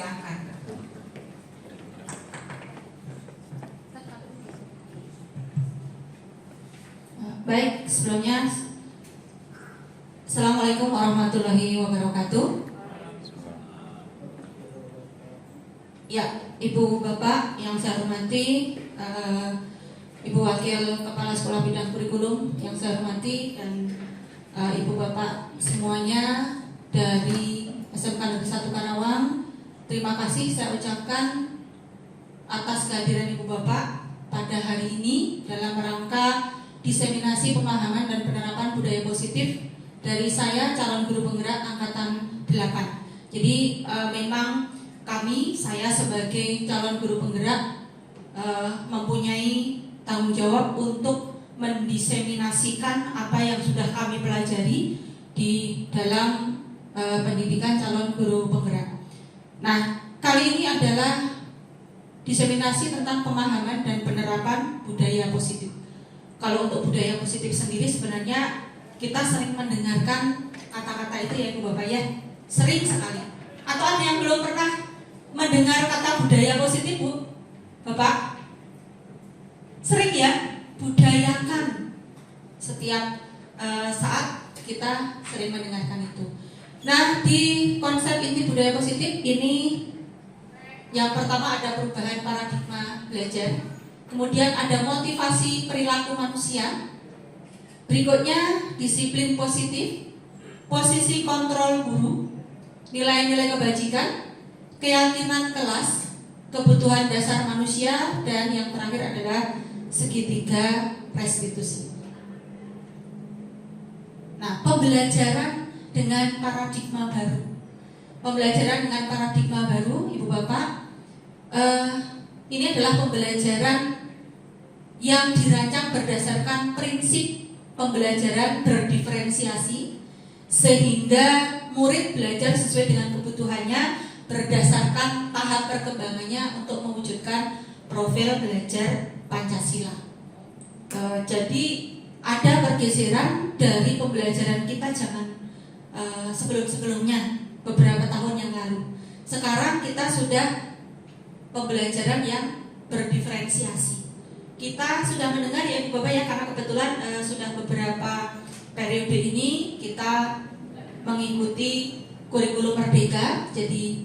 silakan. Baik, sebelumnya Assalamualaikum warahmatullahi wabarakatuh. Ya, Ibu Bapak yang saya hormati, Ibu Wakil Kepala Sekolah Bidang Kurikulum yang saya hormati, dan Ibu Bapak semuanya dari SMK Negeri 1 Karawang, terima kasih saya ucapkan atas kehadiran Ibu Bapak pada hari ini dalam rangka diseminasi pemahaman dan penerapan budaya positif dari saya, calon guru penggerak angkatan 8. Jadi memang saya sebagai calon guru penggerak mempunyai tanggung jawab untuk mendiseminasikan apa yang sudah kami pelajari di dalam pendidikan calon guru penggerak. Nah, kali ini adalah diseminasi tentang pemahaman dan penerapan budaya positif. Kalau untuk budaya positif sendiri sebenarnya kita sering mendengarkan kata-kata itu ya Ibu Bapak ya, sering sekali. Atau ada yang belum pernah mendengar kata budaya positif Bu? Bapak? Sering ya? Budayakan. Setiap saat kita sering mendengarkan itu. Nah, di konsep inti budaya positif ini yang pertama ada perubahan paradigma belajar. Kemudian ada motivasi perilaku manusia. Berikutnya disiplin positif, posisi kontrol guru, nilai-nilai kebajikan, keyakinan kelas, kebutuhan dasar manusia, dan yang terakhir adalah segitiga restitusi. Nah, pembelajaran dengan paradigma baru. Pembelajaran dengan paradigma baru, Ibu Bapak, ini adalah pembelajaran yang dirancang berdasarkan prinsip pembelajaran berdiferensiasi, sehingga murid belajar sesuai dengan kebutuhannya berdasarkan tahap perkembangannya untuk mewujudkan profil belajar Pancasila. Jadi ada pergeseran dari pembelajaran kita zaman sebelum-sebelumnya, beberapa tahun yang lalu. Sekarang kita sudah pembelajaran yang berdiferensiasi. Kita sudah mendengar ya Ibu Bapak ya, karena kebetulan sudah beberapa periode ini kita mengikuti kurikulum Merdeka. Jadi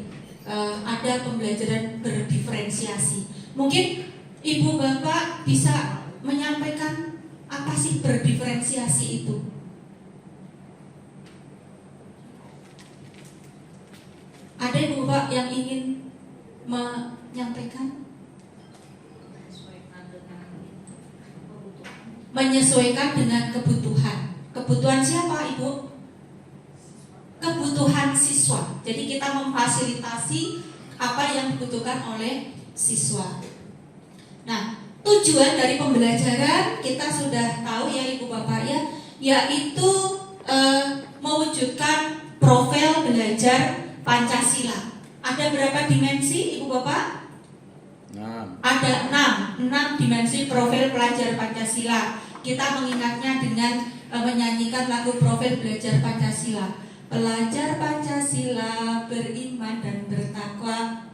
ada pembelajaran berdiferensiasi. Mungkin Ibu Bapak bisa menyampaikan apa sih berdiferensiasi itu? Ada Ibu Bapak yang ingin menyampaikan? Menyesuaikan dengan kebutuhan. Kebutuhan siapa Ibu? Kebutuhan siswa. Jadi kita memfasilitasi apa yang dibutuhkan oleh siswa. Nah, tujuan dari pembelajaran kita sudah tahu ya Ibu Bapak ya, yaitu mewujudkan profil belajar Pancasila. Ada berapa dimensi Ibu Bapak? 6. Ada 6 dimensi profil pelajar Pancasila. Kita mengingatnya dengan menyanyikan lagu profil belajar Pancasila. Pelajar Pancasila beriman dan bertakwa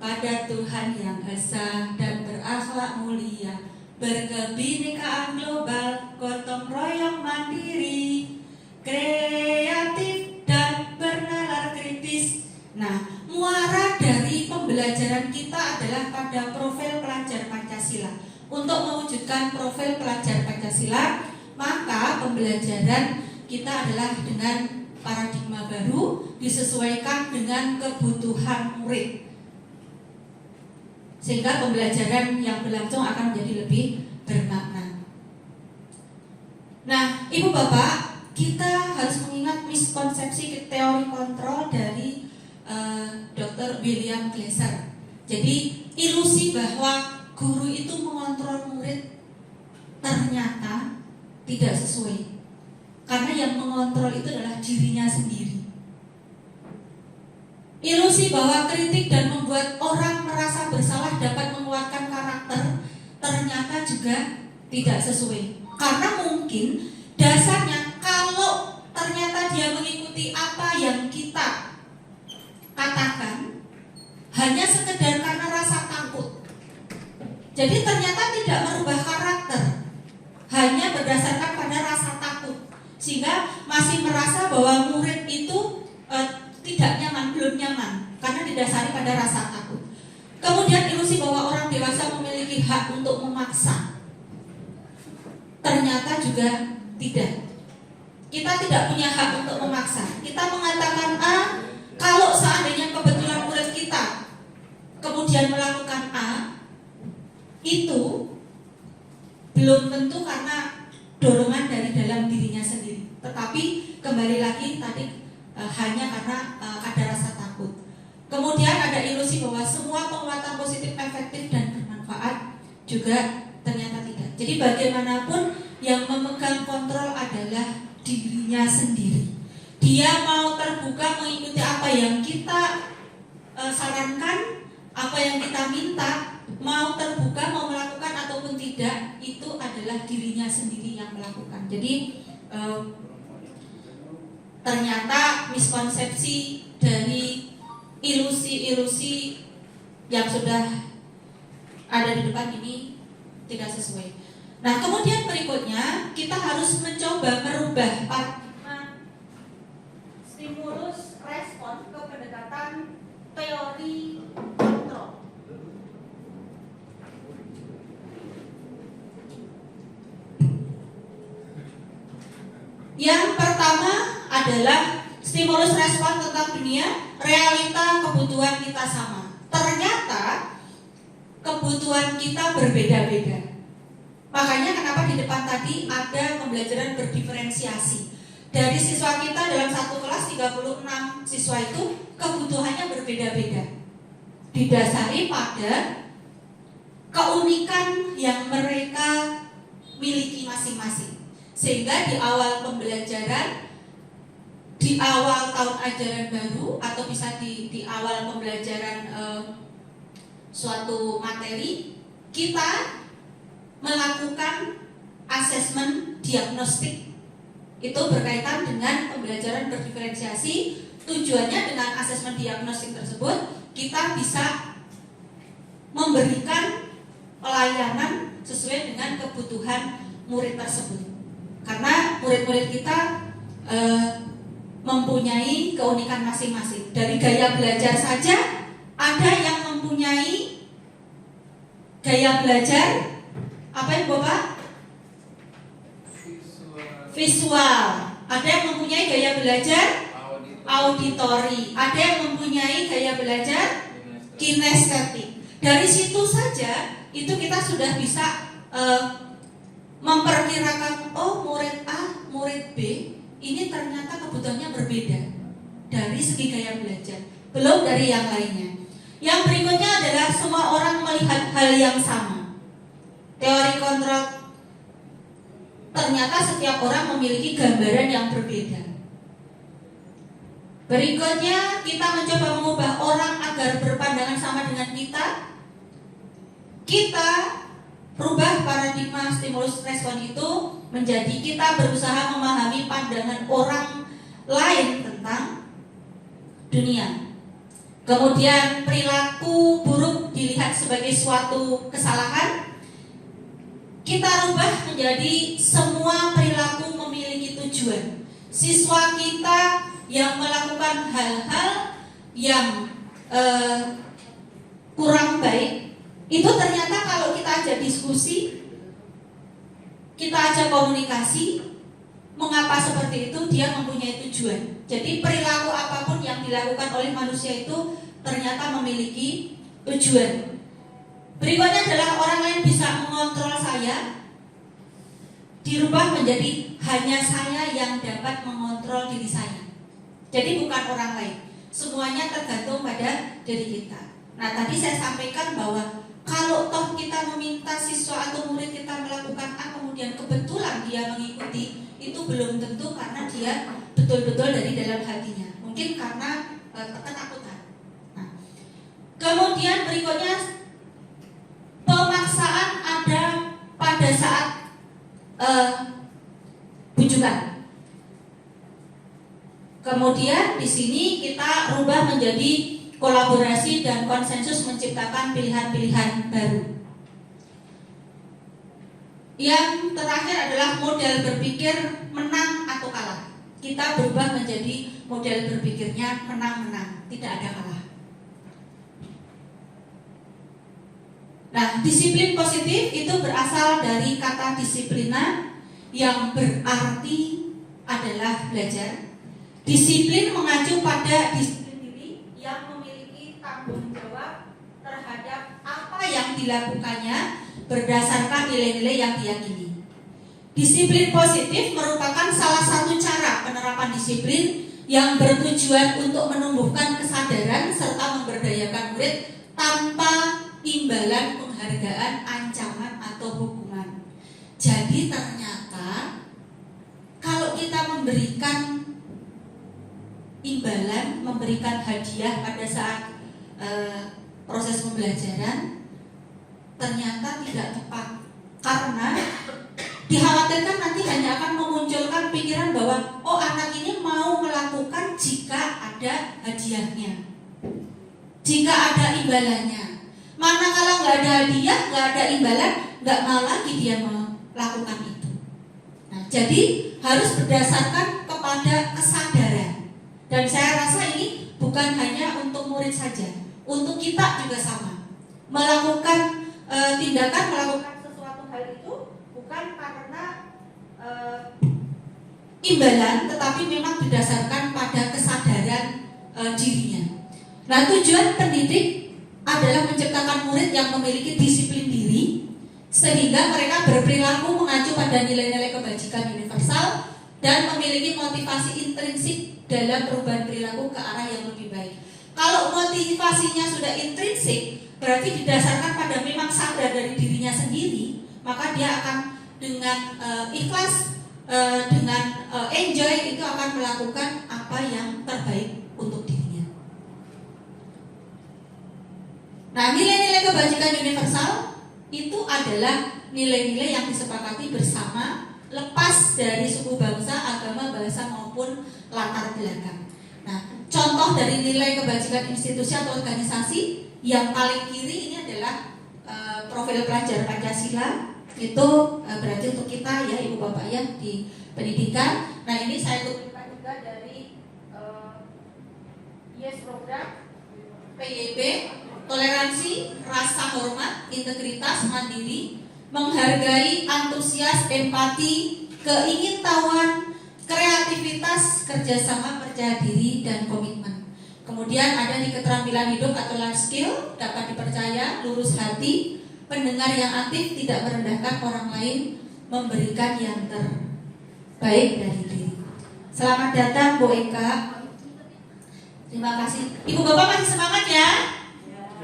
pada Tuhan yang esa dan berakhlak mulia, berkebinekaan global, gotong royong mandiri, kreatif dan bernalar kritis. Nah, muara dari pembelajaran kita adalah pada profil pelajar Pancasila. Untuk mewujudkan profil pelajar Pancasila, maka pembelajaran kita adalah dengan paradigma baru, disesuaikan dengan kebutuhan murid, sehingga pembelajaran yang berlangsung akan menjadi lebih bermakna. Nah, Ibu Bapak, kita harus mengingat miskonsepsi teori kontrol dari Dr. William Glasser. Jadi ilusi bahwa guru itu mengontrol murid ternyata tidak sesuai, karena yang mengontrol itu adalah dirinya sendiri. Ilusi bahwa kritik dan membuat orang merasa bersalah dapat menguatkan karakter ternyata juga tidak sesuai, karena mungkin dasarnya kalau ternyata dia mengikuti apa yang kita katakan, hanya sekedar karena rasa takut. Jadi ternyata tidak merubah karakter, hanya berdasarkan pada rasa takut, sehingga masih merasa bahwa murid itu tidak nyaman, belum nyaman, karena didasari pada rasa takut. Kemudian ilusi bahwa orang dewasa memiliki hak untuk memaksa, ternyata juga tidak. Kita tidak punya hak untuk memaksa. Kita mengatakan A, kalau seandainya kebetulan murid kita kemudian melakukan A, itu belum tentu karena dorongan dari dalam dirinya sendiri, tetapi kembali lagi tadi hanya karena ada rasa takut. Kemudian ada ilusi bahwa semua penguatan positif efektif dan bermanfaat juga ternyata tidak. Jadi bagaimanapun yang memegang kontrol adalah dirinya sendiri. Dia mau terbuka mengikuti apa yang kita sarankan, apa yang kita minta, mau terbuka, mau melakukan ataupun tidak, itu adalah dirinya sendiri yang melakukan. Jadi ternyata miskonsepsi dari ilusi-ilusi yang sudah ada di depan ini tidak sesuai. Nah, kemudian berikutnya kita harus mencoba merubah paradigma stimulus respon ke pendekatan teori kontrol. Yang pertama adalah stimulus respon tentang dunia, realita kebutuhan kita sama. Ternyata kebutuhan kita berbeda-beda. Makanya kenapa di depan tadi ada pembelajaran berdiferensiasi. Dari siswa kita dalam satu kelas 36 siswa itu kebutuhannya berbeda-beda, didasari pada keunikan yang mereka miliki masing-masing. Sehingga di awal pembelajaran, di awal tahun ajaran baru, atau bisa di awal pembelajaran suatu materi, kita melakukan asesmen diagnostik. Itu berkaitan dengan pembelajaran berdiferensiasi. Tujuannya dengan asesmen diagnostik tersebut kita bisa memberikan pelayanan sesuai dengan kebutuhan murid tersebut. Karena murid-murid kita mempunyai keunikan masing-masing. Dari gaya belajar saja ada yang mempunyai gaya belajar apa ya Bapak? Visual. Ada yang mempunyai gaya belajar auditori. Ada yang mempunyai gaya belajar kinestetik. Dari situ saja itu kita sudah bisa memperkirakan, oh murid A, murid B ini ternyata kebutuhannya berbeda dari segi gaya belajar, belum dari yang lainnya. Yang berikutnya adalah semua orang melihat hal yang sama. Teori kontrol, ternyata setiap orang memiliki gambaran yang berbeda. Berikutnya kita mencoba mengubah orang agar berpandangan sama dengan kita. Kita rubah paradigma stimulus respon itu menjadi kita berusaha memahami pandangan orang lain tentang dunia. Kemudian perilaku buruk dilihat sebagai suatu kesalahan. Kita rubah menjadi semua perilaku memiliki tujuan. Siswa kita yang melakukan hal-hal yang kurang baik, itu ternyata kalau kita ajak diskusi, kita ajak komunikasi, mengapa seperti itu, dia mempunyai tujuan. Jadi perilaku apapun yang dilakukan oleh manusia itu ternyata memiliki tujuan. Berikutnya adalah orang lain bisa mengontrol saya, dirubah menjadi hanya saya yang dapat mengontrol diri saya. Jadi bukan orang lain, semuanya tergantung pada diri kita. Nah, tadi saya sampaikan bahwa kalau toh kita meminta siswa atau murid kita melakukan A, kemudian kebetulan dia mengikuti, itu belum tentu karena dia betul-betul dari dalam hatinya. Mungkin karena ketakutan. Nah, kemudian berikutnya, pemaksaan ada pada saat bujukan. Kemudian di sini kita rubah menjadi kolaborasi dan konsensus menciptakan pilihan-pilihan baru. Yang terakhir adalah model berpikir menang atau kalah. Kita berubah menjadi model berpikirnya menang-menang, tidak ada kalah. Nah, disiplin positif itu berasal dari kata disiplina yang berarti adalah belajar. Disiplin mengacu pada disiplin diri yang memiliki tanggung jawab terhadap apa yang dilakukannya berdasarkan nilai-nilai yang diyakini. Disiplin positif merupakan salah satu cara penerapan disiplin yang bertujuan untuk menumbuhkan kesadaran serta memberdayakan murid tanpa imbalan penghargaan, ancaman, atau hukuman. Jadi ternyata kalau kita memberikan imbalan, memberikan hadiah pada saat proses pembelajaran, ternyata tidak tepat, karena dikhawatirkan nanti hanya akan memunculkan pikiran bahwa oh, anak ini mau melakukan jika ada hadiahnya, jika ada imbalannya. Manakala nggak ada hadiah, nggak ada imbalan, nggak mau lagi dia melakukan itu. Nah, jadi harus berdasarkan kepada kesadaran. Dan saya rasa ini bukan hanya untuk murid saja, untuk kita juga sama. Melakukan tindakan, melakukan sesuatu hal itu bukan karena imbalan, tetapi memang berdasarkan pada kesadaran dirinya. Nah, tujuan pendidik adalah menciptakan murid yang memiliki disiplin diri sehingga mereka berperilaku mengacu pada nilai-nilai kebajikan universal dan memiliki motivasi intrinsik dalam perubahan perilaku ke arah yang lebih baik. Kalau motivasinya sudah intrinsik, berarti didasarkan pada memang sadar dari dirinya sendiri, maka dia akan dengan ikhlas, dengan enjoy itu akan melakukan apa yang terbaik untuk dirinya. Nah, nilai-nilai kebajikan universal itu adalah nilai-nilai yang disepakati bersama, lepas dari suku bangsa, agama, bahasa maupun latar belakang. Nah, contoh dari nilai kebajikan institusi atau organisasi yang paling kiri ini adalah profil pelajar Pancasila. Itu berarti untuk kita ya, ibu bapak ya, di pendidikan. Nah, ini saya kutipkan juga dari YES program PYB, toleransi, rasa hormat, integritas, mandiri, menghargai, antusias, empati, keingintahuan, kreativitas, kerjasama, percaya diri, dan komitmen. Kemudian ada di keterampilan hidup atau life skill, dapat dipercaya, lurus hati, pendengar yang aktif, tidak merendahkan orang lain, memberikan yang terbaik dari diri. Selamat datang Bu Eka. Terima kasih. Ibu bapak masih semangat ya?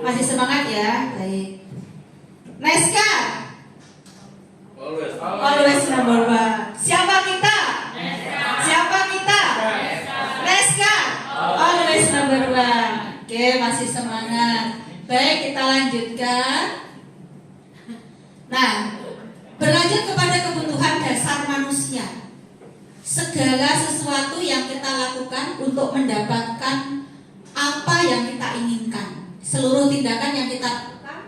Masih semangat ya? Baik. Neska. Always number one. Siapa kita? Siapa kita? Neska. Always number one. Oke, masih semangat. Baik, kita lanjutkan. Nah, berlanjut kepada kebutuhan dasar manusia. Segala sesuatu yang kita lakukan untuk mendapatkan apa yang kita inginkan. Seluruh tindakan yang kita lakukan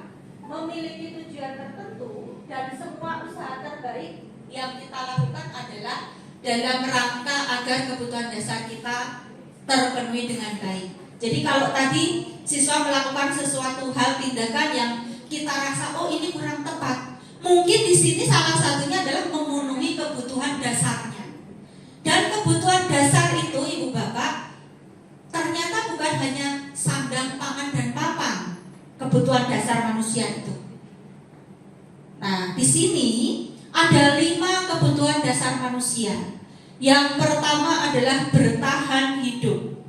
memiliki tujuan tertentu, dan semua usaha terbaik yang kita lakukan adalah dalam rangka agar kebutuhan dasar kita terpenuhi dengan baik. Jadi kalau tadi siswa melakukan sesuatu hal, tindakan yang kita rasa oh ini kurang tepat, mungkin di sini salah satunya adalah memenuhi kebutuhan dasarnya. Dan kebutuhan dasar itu ibu bapak ternyata bukan hanya sandang, pangan, dan papan. Kebutuhan dasar manusia itu. Nah, di sini ada 5 kebutuhan dasar manusia. Yang pertama adalah bertahan hidup.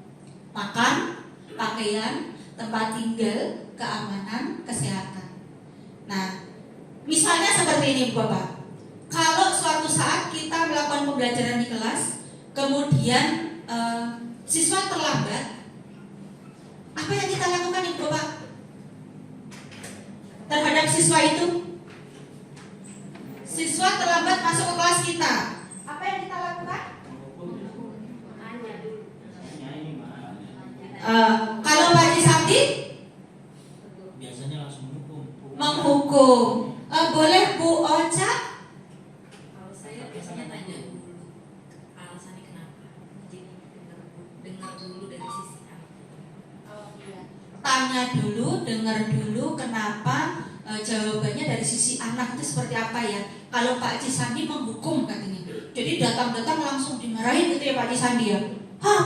Makan, pakaian, tempat tinggal, keamanan, kesehatan. Nah, misalnya seperti ini Bapak. Kalau suatu saat kita melakukan pembelajaran di kelas, kemudian siswa terlambat, apa yang kita lakukan Ibu Bapak terhadap siswa itu? Siswa terlambat masuk ke kelas kita, apa yang kita lakukan? Kalau Pak Haji Sabdi menghukum. Boleh Bu Ocha? Kalau saya biasanya tanya dulu alasannya kenapa. Jadi dengar dulu dari sisi anak. Tanya dulu, dengar dulu kenapa, jawabannya dari sisi anak itu seperti apa ya. Kalau Pak Haji Sandi menghukum katanya, jadi datang-datang langsung dimarahin gitu ya Pak Haji Sandi ya,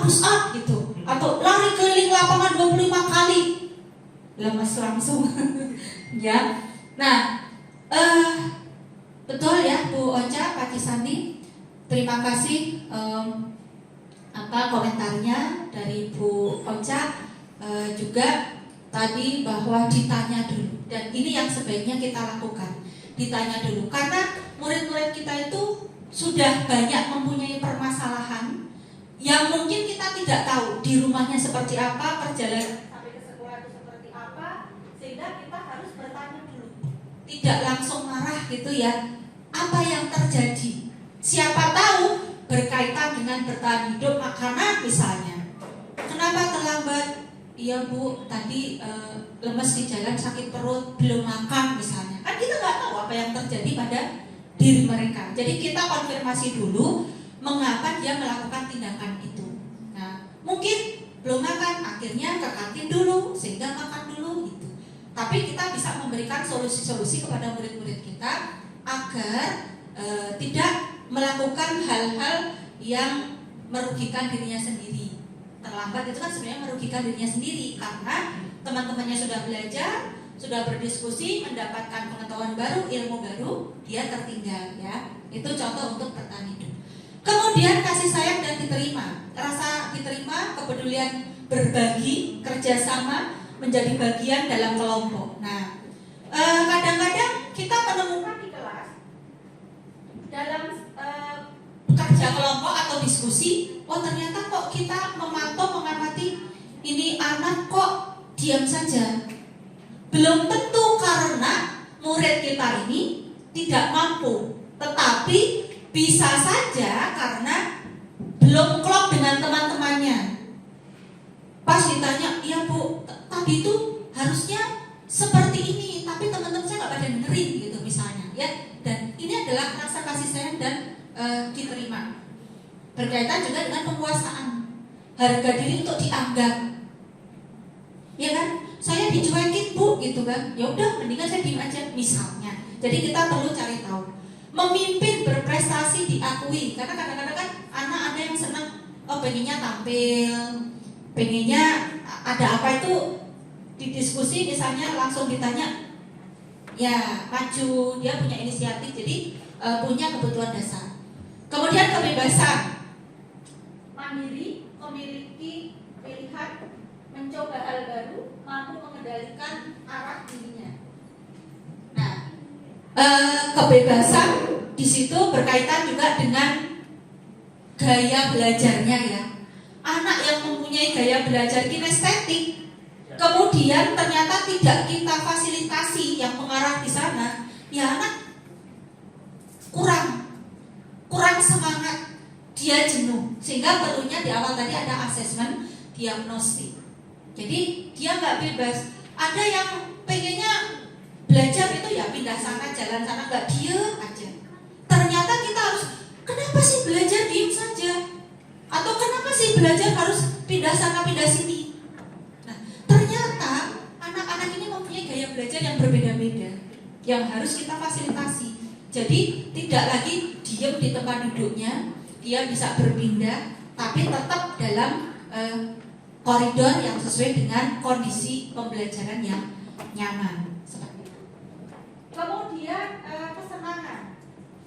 push up gitu, atau lari keliling lapangan 25 kali, lemas langsung. Ya, nah betul ya Bu Ocha, Pak Haji Sandi, terima kasih komentarnya dari Bu Ocha. Juga tadi bahwa ditanya dulu, dan ini yang sebaiknya kita lakukan, ditanya dulu, karena murid-murid kita itu sudah banyak mempunyai permasalahan yang mungkin kita tidak tahu di rumahnya seperti apa, perjalanan sampai ke sekolah itu seperti apa, sehingga kita harus bertanya dulu, tidak langsung marah gitu ya. Apa yang terjadi? Siapa tahu berkaitan dengan bertahan hidup makanan misalnya. Kenapa terlambat? Iya Bu, tadi lemes di jalan, sakit perut, belum makan misalnya. Kan kita nggak tahu apa yang terjadi pada diri mereka. Jadi kita konfirmasi dulu mengapa dia melakukan tindakan itu. Nah, mungkin belum makan, akhirnya ke kantin dulu sehingga makan dulu gitu. Tapi kita bisa memberikan solusi-solusi kepada murid-murid kita agar tidak melakukan hal-hal yang merugikan dirinya sendiri. Terlambat itu kan sebenarnya merugikan dirinya sendiri, karena teman-temannya sudah belajar, sudah berdiskusi, mendapatkan pengetahuan baru, ilmu baru, dia tertinggal ya. Itu contoh untuk bertahan hidup. Kemudian kasih sayang dan diterima, rasa diterima, kepedulian, berbagi, kerjasama, menjadi bagian dalam kelompok. Nah, kadang-kadang kita menemukan di kelas dalam kerja kelompok atau diskusi, ternyata kok kita memantau, mengamati, ini anak kok diam saja. Belum tentu karena murid kita ini tidak mampu, tetapi bisa saja karena belum klop dengan teman-temannya. Pas ditanya, iya Bu, tadi itu harusnya seperti ini, tapi teman-teman saya nggak pada dengerin gitu misalnya ya. Dan ini adalah rasa kasih sayang dan diterima. Berkaitan juga dengan penguasaan, harga diri untuk dianggap, ya kan? Saya dicuekin Bu, gitu kan? Ya udah, mendingan saya diem aja misalnya. Jadi kita perlu cari tahu. Memimpin, berprestasi, diakui. Karena kadang-kadang kan anak ada yang senang, pengennya tampil, pengennya ada apa itu di diskusi misalnya langsung ditanya, ya maju, dia punya inisiatif, jadi punya kebutuhan dasar. Kemudian kebebasan, mandiri, memiliki pilihan, mencoba hal baru, mampu mengendalikan arah dirinya. Nah, kebebasan di situ berkaitan juga dengan gaya belajarnya ya. Anak yang mempunyai gaya belajar kinestetik, kemudian ternyata tidak kita fasilitasi yang mengarah di sana, ya anak kurang semangat, dia jenuh, sehingga perlunya di awal tadi ada asesmen diagnostik. Jadi dia nggak bebas. Ada yang pengennya belajar itu ya pindah sana, jalan sana, nggak diem aja. Ternyata kita harus, kenapa sih belajar diem saja? Atau kenapa sih belajar harus pindah sana, pindah sini? Nah, ternyata anak-anak ini mempunyai gaya belajar yang berbeda-beda, yang harus kita fasilitasi. Jadi tidak lagi diem di tempat duduknya, dia bisa berpindah, tapi tetap dalam koridor yang sesuai dengan kondisi pembelajaran yang nyaman. Kemudian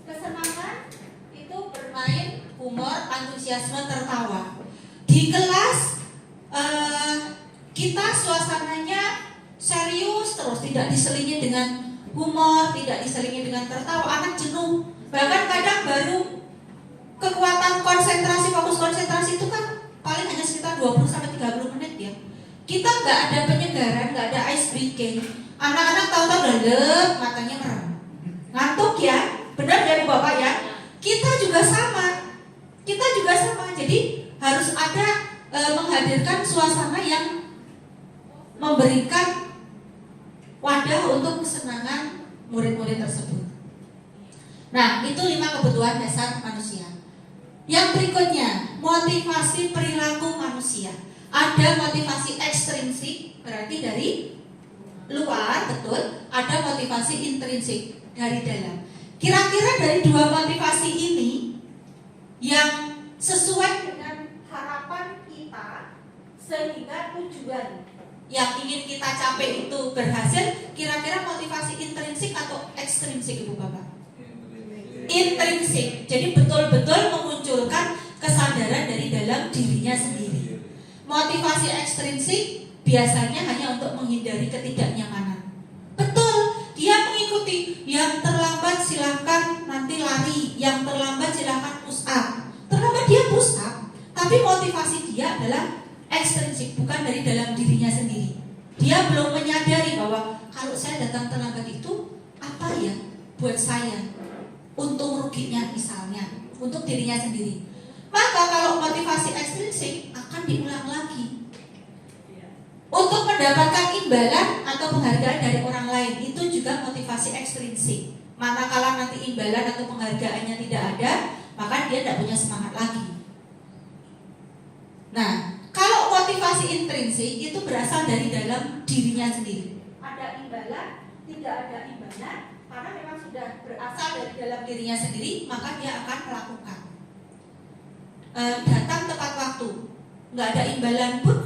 kesenangan itu bermain, humor, antusiasme, tertawa. Di kelas kita suasananya serius terus, tidak diselingi dengan humor, tidak diselingi dengan tertawa, anak jenuh. Bahkan kadang baru kekuatan konsentrasi, fokus konsentrasi itu kan paling hanya sekitar 20-30 menit ya. Kita nggak ada penyegaran, nggak ada ice breaking. Anak-anak tahu-tahu udah lep, matanya merem, ngantuk ya. Benar ya Bu Bapak ya? Kita juga sama. Jadi harus ada menghadirkan suasana yang memberikan wadah untuk kesenangan murid-murid tersebut. Nah, itu 5 kebutuhan dasar manusia. Yang berikutnya, motivasi perilaku manusia. Ada motivasi ekstrinsik, berarti dari luar, betul. Ada motivasi intrinsik, dari dalam. Kira-kira dari 2 motivasi ini yang sesuai dengan harapan kita, sehingga tujuan yang ingin kita capai itu berhasil, kira-kira motivasi intrinsik atau ekstrinsik, Ibu Bapak? Intrinsik. Jadi betul-betul memunculkan kesadaran dari dalam dirinya sendiri. Motivasi ekstrinsik biasanya hanya untuk menghindari ketidaknyamanan. Betul, dia mengikuti. Yang terlambat silahkan nanti lari, yang terlambat silahkan push up. Terlambat dia push up, tapi motivasi dia adalah ekstrinsik, bukan dari dalam dirinya sendiri. Dia belum menyadari bahwa kalau saya datang terlambat itu apa ya buat saya, untung ruginya misalnya, untuk dirinya sendiri. Maka kalau motivasi ekstrinsik akan diulang lagi untuk mendapatkan imbalan atau penghargaan dari orang lain. Itu juga motivasi ekstrinsik. Manakala nanti imbalan atau penghargaannya tidak ada, maka dia tidak punya semangat lagi. Nah, kalau motivasi intrinsik itu berasal dari dalam dirinya sendiri. Ada imbalan, tidak ada imbalan, karena memang sudah berasal dari dalam dirinya sendiri, maka dia akan melakukan. Datang tepat waktu, nggak ada imbalan pun,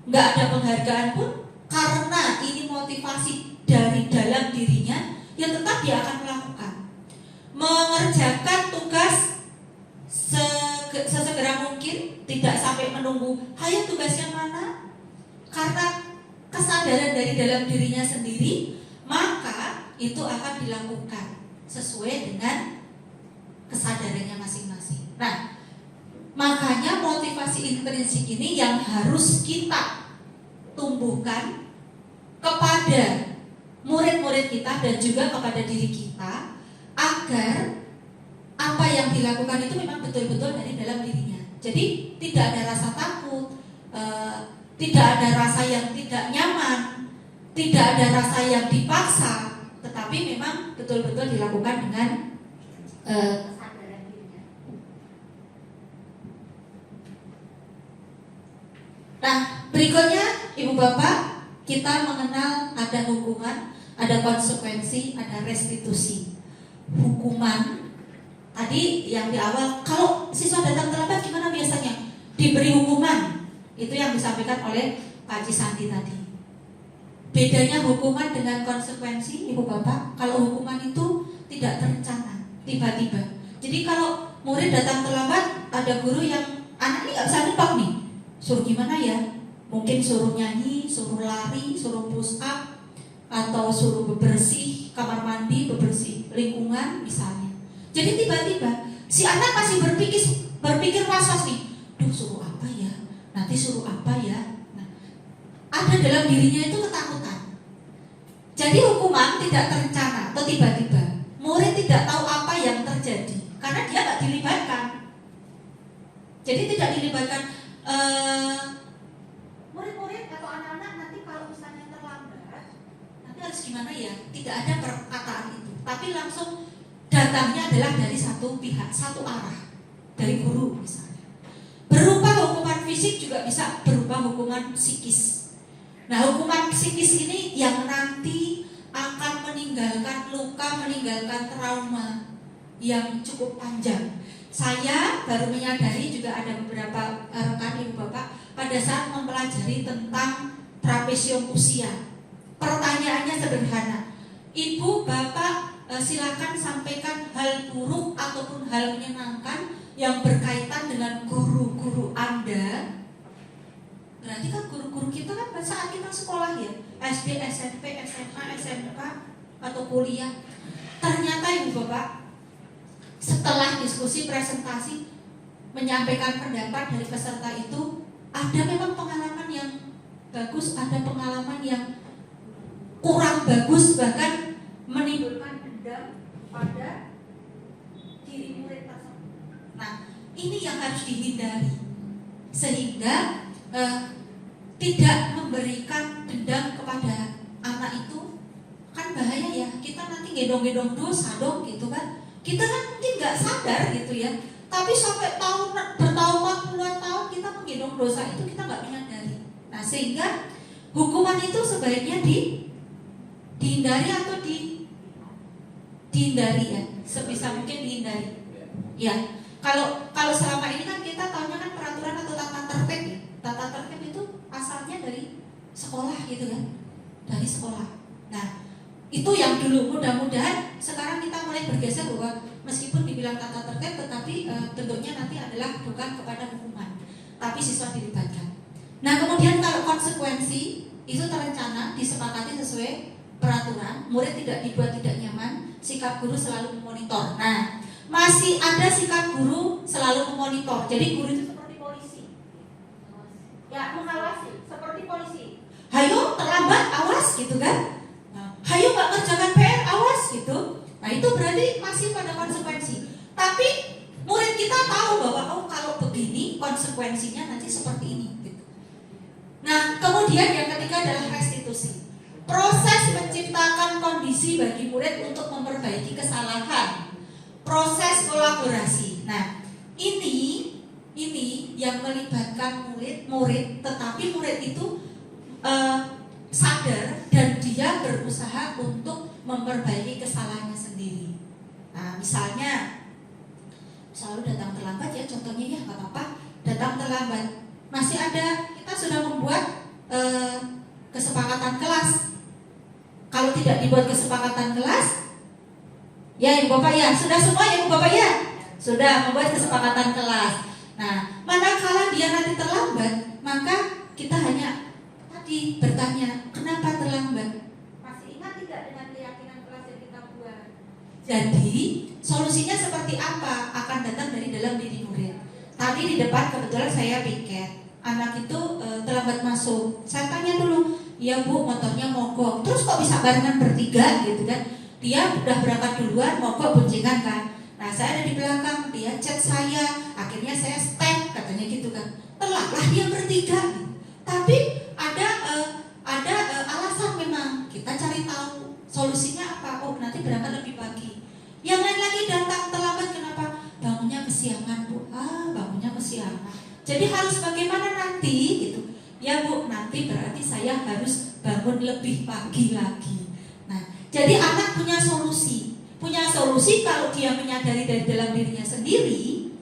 nggak ada penghargaan pun, karena ini motivasi dari dalam dirinya, ya tetap dia akan melakukan. Mengerjakan tugas sesegera mungkin, tidak sampai menunggu ayo tugasnya mana, karena kesadaran dari dalam dirinya sendiri, maka itu akan dilakukan sesuai dengan kesadarannya masing-masing. Nah, makanya motivasi intrinsik ini yang harus kita tumbuhkan kepada murid-murid kita dan juga kepada diri kita, agar apa yang dilakukan itu memang betul-betul dari dalam dirinya. Jadi tidak ada rasa takut, tidak ada rasa yang tidak nyaman, tidak ada rasa yang dipaksa, tetapi memang betul-betul dilakukan dengan kesadaran dirinya. Nah, berikutnya Ibu Bapak, kita mengenal ada hukuman, ada konsekuensi, ada restitusi. Hukuman tadi yang di awal, kalau siswa datang terlambat gimana biasanya? Diberi hukuman. Itu yang disampaikan oleh Pak Cisanti tadi. Bedanya hukuman dengan konsekuensi, Ibu Bapak, kalau hukuman itu tidak terencana, tiba-tiba. Jadi kalau murid datang terlambat, ada guru yang anak ini nggak bisa nebak nih, suruh gimana ya? Mungkin suruh nyanyi, suruh lari, suruh push up, atau suruh bebersih kamar mandi, bebersih lingkungan misalnya. Jadi tiba-tiba si anak masih berpikir was-was nih, duh suruh apa ya? Nanti suruh apa ya? Nah, ada dalam dirinya itu ketakutan. Jadi hukuman tidak terencana atau tiba-tiba. Murid tidak tahu apa yang terjadi karena dia nggak dilibatkan. Jadi tidak dilibatkan murid-murid atau anak-anak nanti kalau misalnya terlambat, nanti harus gimana ya? Tidak ada perkataan itu, tapi langsung datangnya adalah dari satu pihak, satu arah, dari guru misalnya. Berupa hukuman fisik juga bisa berupa hukuman psikis. Nah, hukuman psikis ini yang nanti akan meninggalkan luka, meninggalkan trauma yang cukup panjang. Saya baru menyadari, juga ada beberapa rekan Ibu Bapak pada saat mempelajari tentang trapesium usia. Pertanyaannya sederhana, Ibu Bapak silakan sampaikan hal buruk ataupun hal menyenangkan yang berkaitan dengan guru-guru Anda. Berarti kan guru-guru kita kan saat kita sekolah ya, SD, SMP, SMA, SMK atau kuliah. Ternyata Ibu Bapak, setelah diskusi presentasi menyampaikan pendapat dari peserta itu, ada memang pengalaman yang bagus, ada pengalaman yang kurang bagus, bahkan menimbulkan dendam pada diri murid tersebut. Nah, ini yang harus dihindari sehingga tidak memberikan dendam kepada anak itu kan bahaya ya, kita nanti gendong-gendong dosa dong gitu kan. Kita kan mungkin nggak sadar gitu ya, tapi sampai bertahun-tahun puluhan tahun kita menggendong dosa itu kita nggak menyadari. Nah sehingga hukuman itu sebaiknya dihindari atau dihindari ya, sebisa mungkin dihindari. Ya, kalau selama ini kan kita tahunya kan peraturan atau tata tertib ya. Tata tertib itu asalnya dari sekolah gitu kan, dari sekolah. Nah itu yang dulu, mudah-mudahan sekarang kita mulai bergeser bahwa meskipun dibilang tata tertib tetapi bentuknya nanti adalah bukan kepada hukuman, tapi siswa dilibatkan. Nah kemudian kalau konsekuensi itu terencana disepakati sesuai peraturan, murid tidak dibuat tidak nyaman, sikap guru selalu memonitor. Nah masih ada sikap guru selalu memonitor, jadi guru itu seperti polisi ya, mengawasi seperti polisi. Hayo terlambat awas gitu kan, hayo nggak kerjakan PR awas gitu. Nah itu berarti masih pada konsekuensi. Tapi murid kita tahu bahwa oh kalau begini konsekuensinya nanti seperti ini gitu. Nah kemudian yang ketiga adalah restitusi. Proses menciptakan kondisi bagi murid untuk memperbaiki kesalahan. Proses kolaborasi. Nah ini yang melibatkan murid, tetapi murid itu sadar dan dia berusaha untuk memperbaiki kesalahannya sendiri. Nah misalnya selalu datang terlambat ya, contohnya ya nggak apa-apa, datang terlambat. Masih ada, kita sudah membuat kesepakatan kelas. Kalau tidak dibuat kesepakatan kelas, ya ibu bapak ya, sudah semua ya ibu bapak ya, sudah membuat kesepakatan kelas. Nah manakala dia nanti terlambat, maka kita hanya bertanya, kenapa terlambat? Masih ingat tidak dengan keyakinan kelas yang kita buat? Jadi, solusinya seperti apa? Akan datang dari dalam diri murid. Tadi di depan kebetulan saya piket, anak itu terlambat masuk. Saya tanya dulu, ya bu, motornya mogok. Terus kok bisa barengan bertiga gitu kan? Dia udah berangkat duluan, mogok boncengan kan? Nah, saya ada di belakang, dia chat saya. Akhirnya saya step, katanya gitu kan. Telatlah dia bertiga. Tapi ada alasan memang, kita cari tahu solusinya apa. Oh nanti berangkat lebih pagi. Yang lain lagi datang terlambat, kenapa? Bangunnya kesiangan bu. Bangunnya kesiangan. Jadi harus bagaimana nanti gitu. Ya bu, nanti berarti saya harus bangun lebih pagi lagi. Nah jadi anak punya solusi kalau dia menyadari dari dalam dirinya sendiri,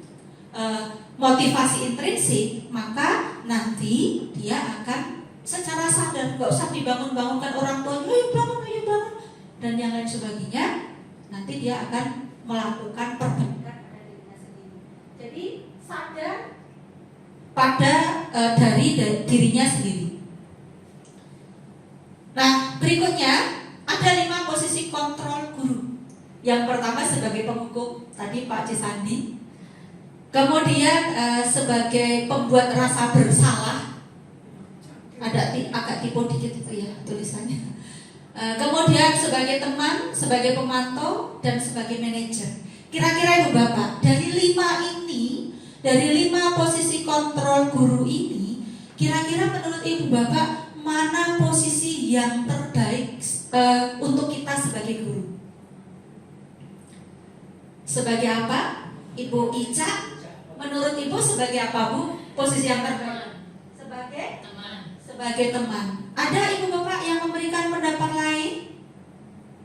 motivasi intrinsik, maka nanti dia akan secara sadar, nggak usah dibangun-bangunkan orang tua, ayo bangun, dan yang lain sebagainya. Nanti dia akan melakukan perbaikan pada dirinya sendiri. Jadi sadar pada dari dirinya sendiri. Nah berikutnya ada 5 posisi kontrol guru. Yang pertama sebagai penghukum, tadi Pak Cisandi. Kemudian sebagai pembuat rasa bersalah, ada agak tipe dikit itu ya tulisannya. Kemudian sebagai teman, sebagai pemantau, dan sebagai manajer. Kira-kira ibu bapak, dari 5 posisi kontrol guru ini, kira-kira menurut ibu bapak mana posisi yang terbaik untuk kita sebagai guru? Sebagai apa? Ibu Ica, menurut ibu sebagai apa bu? Posisi yang terbaik? Sebagai teman. Ada ibu bapak yang memberikan pendapat lain?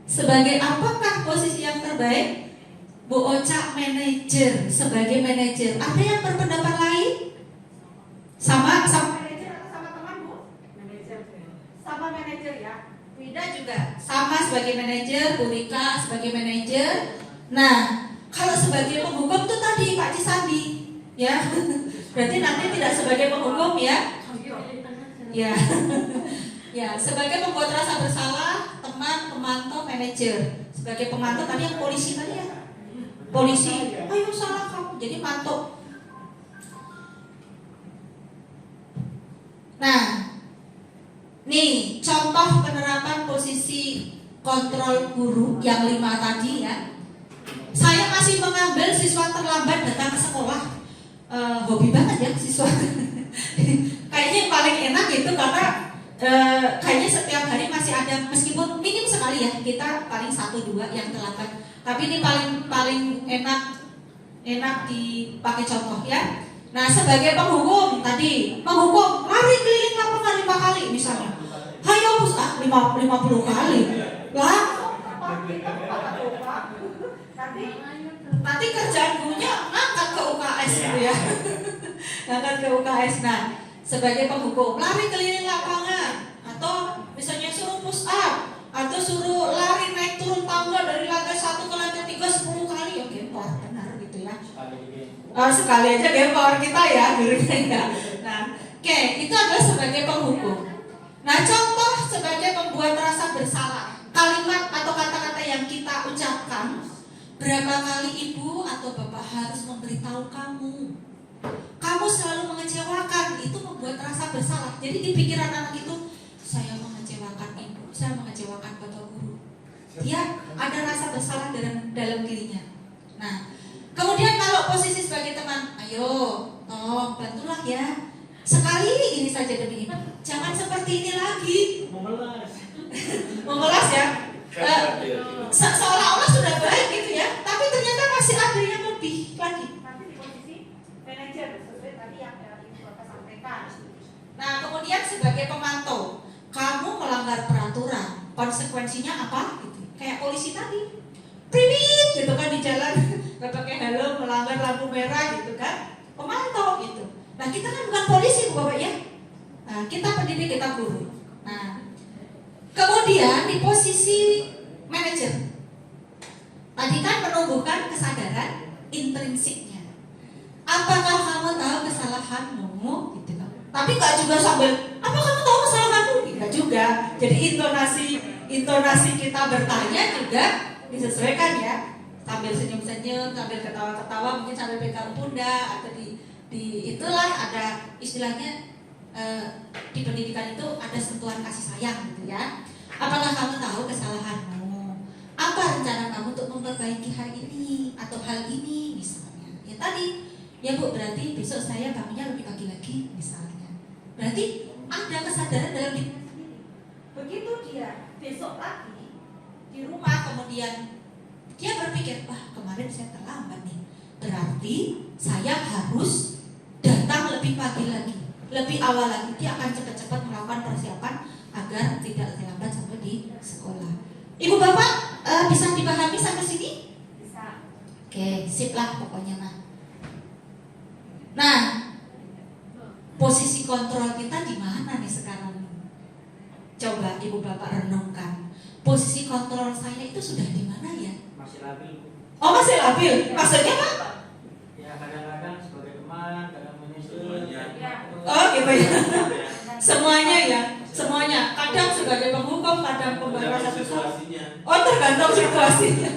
Sebagai apakah posisi yang terbaik? Bu Oca manajer, sebagai manajer. Ada yang berpendapat lain? Sama manajer atau sama teman bu? Manajer. Sama manajer ya. Wida juga sama sebagai manajer, Bu Rika sebagai manajer. Nah, kalau sebagai penghukum itu tadi Pak Cisandi, ya. Berarti nanti tidak sebagai penghukum ya. Ya. Ya, sebagai pembuat rasa bersalah, teman, pemantau, manajer. Sebagai pemantau tadi yang polisi tadi ya. Polisi, ayo salah kamu, jadi pantau. Nah, nih contoh penerapan posisi kontrol guru yang 5 tadi ya. Saya masih mengambil siswa terlambat datang ke sekolah. Hobi banget ya siswa. Kayaknya yang paling enak itu karena kayaknya setiap hari masih ada, meskipun minim sekali ya, kita paling 1-2 yang terlambat. Tapi ini paling enak dipakai contoh ya. Nah, sebagai penghukum tadi, penghukum lari keliling lapangan 5 kali misalnya. Hayo bos, 50 kali. Lah, nanti kerjaan gurunya ngangkat ke UKS gitu ya. Ngangkat ke UKS. Nah, sebagai penghukum lari keliling lapangan, atau misalnya suruh push up, atau suruh lari naik turun tangga dari lantai 1 ke lantai 3 10 kali, ya gempor, benar gitu ya. Sekali aja gempor kita ya, gurunya ya. Nah, oke, itu adalah sebagai penghukum. Nah, contoh sebagai pembuat rasa bersalah, kalimat atau kata-kata yang kita ucapkan, berapa kali ibu atau bapak harus memberitahu kamu selalu mengecewakan, itu membuat rasa bersalah. Jadi di pikiran anak itu, saya mengecewakan ibu, saya mengecewakan bapak guru. Dia ada rasa bersalah dalam dirinya. Nah, kemudian kalau posisi sebagai teman, ayo, tolong bantulah ya. Sekali ini saja demi ibu. Jangan seperti ini lagi. Memelas ya. Seolah-olah sudah baik gitu ya, tapi ternyata masih ada yang lebih lagi. Nanti di posisi manajer sesuai tadi yang Ibu Bapak sampaikan. Nah, kemudian sebagai pemantau, kamu melanggar peraturan, konsekuensinya apa? Gitu. Kayak polisi tadi, primit gitu kan di jalan, nggak pakai helm, melanggar lampu merah gitu kan, pemantau gitu. Nah, kita kan bukan polisi, Bu Bapak ya. Nah, kita pendidik, kita guru. Nah, kemudian di posisi manajer, tadi kan menumbuhkan kesadaran intrinsiknya. Apakah kamu tahu kesalahanmu? Gitu kan. Tapi nggak juga sambil, apa kamu tahu kesalahanmu? Tidak juga. Jadi intonasi kita bertanya juga disesuaikan ya. Sambil senyum-senyum, sambil ketawa-ketawa, mungkin sambil pegang pundak, atau di itulah ada istilahnya, di pendidikan itu ada sentuhan kasih sayang gitu ya. Apakah kamu tahu kesalahanmu? Apa rencana kamu untuk memperbaiki hal ini atau hal ini misalnya? Ya tadi, ya Bu, berarti besok saya bangunnya lebih pagi lagi misalnya. Berarti ada kesadaran dalam diri sendiri. Begitu dia besok lagi di rumah, kemudian dia berpikir, wah kemarin saya terlambat nih. Berarti saya harus datang lebih pagi lagi, lebih awal lagi. Dia akan cepat-cepat melakukan persiapan agar tidak terlambat sampai di sekolah. Ibu Bapak bisa dipahami sampai sini? Bisa. Oke, sip lah pokoknya mah. Nah, posisi kontrol kita di mana nih sekarang? Coba Ibu Bapak renungkan. Posisi kontrol saya itu sudah di mana ya? Masih labil. Oh, masih labil. Maksudnya Pak? Ya kadang-kadang sebagai teman, kadang menyusul. Oh, gitu ya. Semuanya ya, semuanya. Kadang sebagai penghukum, kadang pembawa satu. Oh, tergantung situasinya.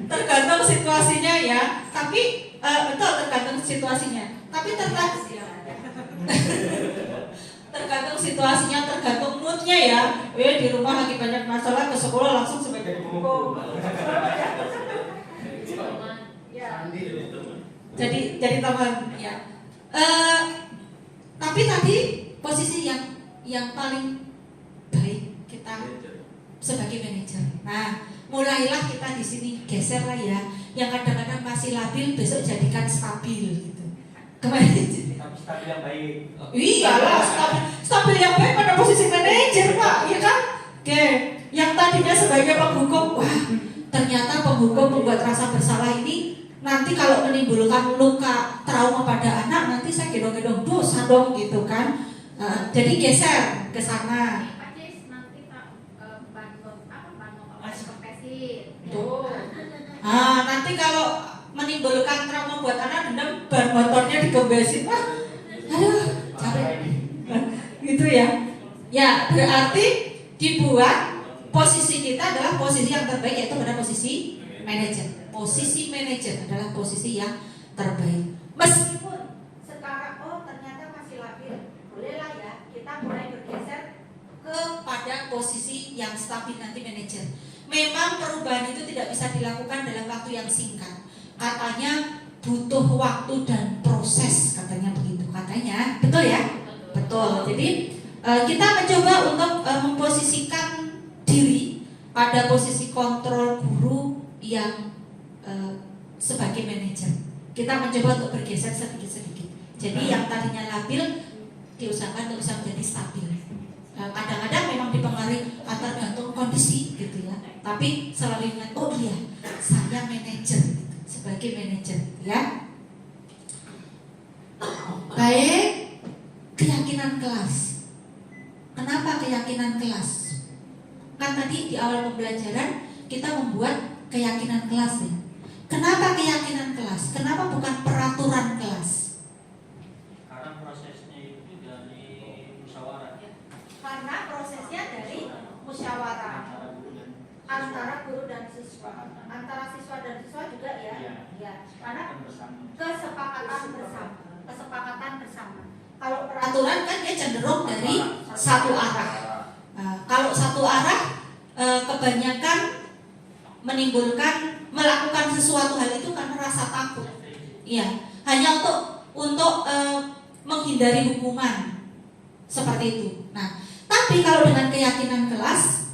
Tergantung situasinya ya. Tapi betul, tergantung situasinya. Tapi tergantung situasinya, tergantung moodnya ya. Di rumah lagi banyak masalah, ke sekolah langsung sebagai penghukum. Jadi teman ya. Tapi tadi posisi yang paling baik kita sebagai manajer. Nah, mulailah kita di sini geser lah ya. Yang kadang-kadang masih labil, besok jadikan stabil gitu. Kemarin Tapi stabil yang baik. iyalah, stabil yang baik pada posisi manajer Pak, ya kan? Oke, yang tadinya sebagai penghukum, wah ternyata penghukum membuat rasa bersalah ini nanti kalau menimbulkan luka trauma pada anak, nanti saya gedong-gedong dosa dong gitu kan. Jadi geser ke sana. Nanti kalau menimbulkan trauma buat anak, dendam ban motornya digembesin, aduh capek gitu ya. Ya berarti dibuat posisi kita adalah posisi yang terbaik, yaitu pada posisi manajer. Posisi manajer adalah posisi yang terbaik. Meskipun sekarang ternyata masih labil, bolehlah ya kita mulai bergeser kepada posisi yang stabil nanti manajer. Memang perubahan itu tidak bisa dilakukan dalam waktu yang singkat. Katanya butuh waktu dan proses, katanya begitu. Katanya, betul ya? Betul. Betul. Jadi kita mencoba untuk memposisikan diri pada posisi kontrol guru yang sebagai manajer. Kita mencoba untuk bergeser sedikit-sedikit. Jadi yang tadinya labil diusahakan untuk bisa menjadi stabil. Kadang-kadang memang dipengaruhi tergantung kondisi gitu ya. Tapi selalu ingat, oh iya, saya manajer gitu, sebagai manajer ya. Baik, keyakinan kelas. Kenapa keyakinan kelas? Kan tadi di awal pembelajaran kita membuat keyakinan kelas ya. Kenapa keyakinan kelas? Kenapa bukan peraturan kelas? Karena prosesnya itu dari musyawarah Karena prosesnya dari musyawarah antara guru dan antara siswa dan siswa juga ya. Iya. Ya. Karena bersama. kesepakatan bersama. Kalau Peraturan kan dia cenderung dari satu arah. Kalau satu arah kebanyakan melakukan sesuatu hal itu karena rasa takut. Iya, hanya untuk menghindari hukuman seperti itu. Nah, tapi kalau dengan keyakinan kelas,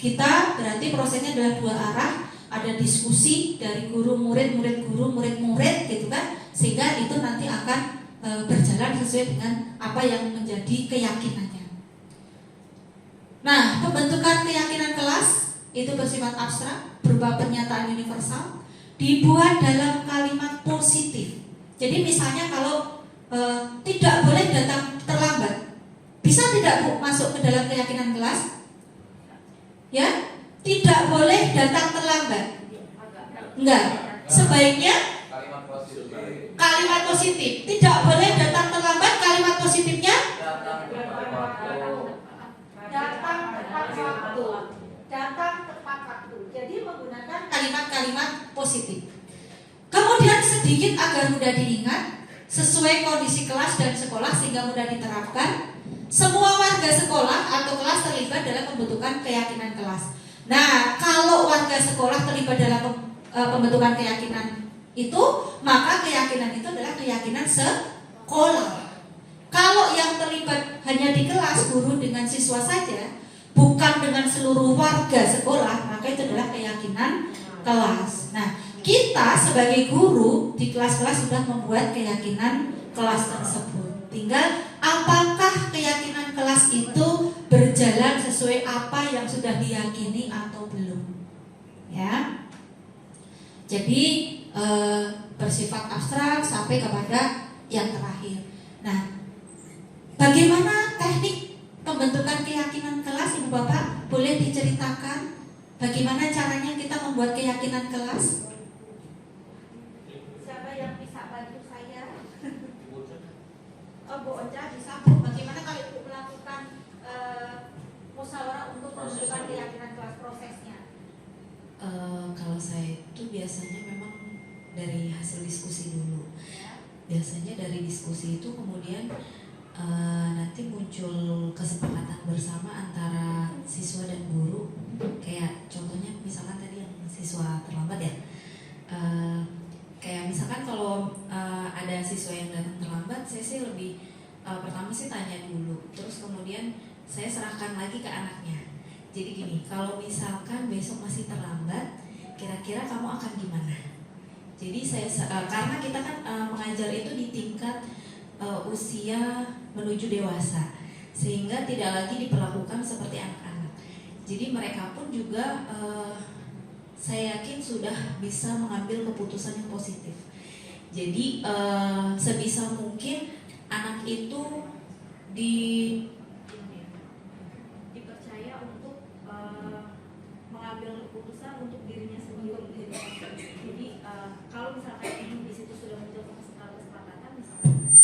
kita berarti prosesnya adalah dua arah, ada diskusi dari guru murid, guru murid gitu kan, sehingga itu nanti akan berjalan sesuai dengan apa yang menjadi keyakinannya. Nah, pembentukan keyakinan kelas itu bersifat abstrak, berupa pernyataan universal, dibuat dalam kalimat positif. Jadi misalnya kalau tidak boleh datang terlambat, bisa tidak Bu masuk ke dalam keyakinan kelas? Ya, tidak boleh datang terlambat. Enggak. Sebaiknya kalimat positif. Tidak boleh datang terlambat. Kalimat positifnya datang tepat waktu. Jadi menggunakan kalimat-kalimat positif. Kemudian sedikit agar mudah diingat, sesuai kondisi kelas dan sekolah sehingga mudah diterapkan. Semua warga sekolah atau kelas terlibat dalam pembentukan keyakinan kelas. Nah, kalau warga sekolah terlibat dalam pembentukan keyakinan itu, maka keyakinan itu adalah keyakinan sekolah. Kalau yang terlibat hanya di kelas, guru dengan siswa saja, bukan dengan seluruh warga sekolah, maka itu adalah keyakinan kelas. Nah, kita sebagai guru di kelas-kelas sudah membuat keyakinan kelas tersebut. Tinggal apakah keyakinan kelas itu berjalan sesuai apa yang sudah diyakini atau belum. Ya. Jadi bersifat abstrak sampai kepada yang terakhir. Nah, bagaimana teknik pembentukan keyakinan kelas, Ibu Bapak? Boleh diceritakan bagaimana caranya kita membuat keyakinan kelas? siapa yang bisa bantu saya? Oh, Bu Onca bisa. Bagaimana kalau Ibu melakukan musyawarah untuk pembentukan keyakinan kelas, prosesnya? Kalau saya itu biasanya memang dari hasil diskusi dulu. Biasanya dari diskusi itu kemudian nanti muncul kesepakatan bersama antara siswa dan guru. Kayak contohnya misalkan tadi yang siswa terlambat ya. Kayak misalkan kalau ada siswa yang datang terlambat, saya sih lebih pertama sih tanya dulu, terus kemudian saya serahkan lagi ke anaknya. Jadi gini, kalau misalkan besok masih terlambat, kira-kira kamu akan gimana? Jadi karena kita kan mengajar itu di tingkat usia menuju dewasa, sehingga tidak lagi diperlakukan seperti anak-anak. Jadi mereka pun juga saya yakin sudah bisa mengambil keputusan yang positif. Jadi sebisa mungkin anak itu dipercaya untuk mengambil keputusan untuk dirinya sendiri. Jadi kalau misalkan di situ sudah muncul kesepakatan, misalkan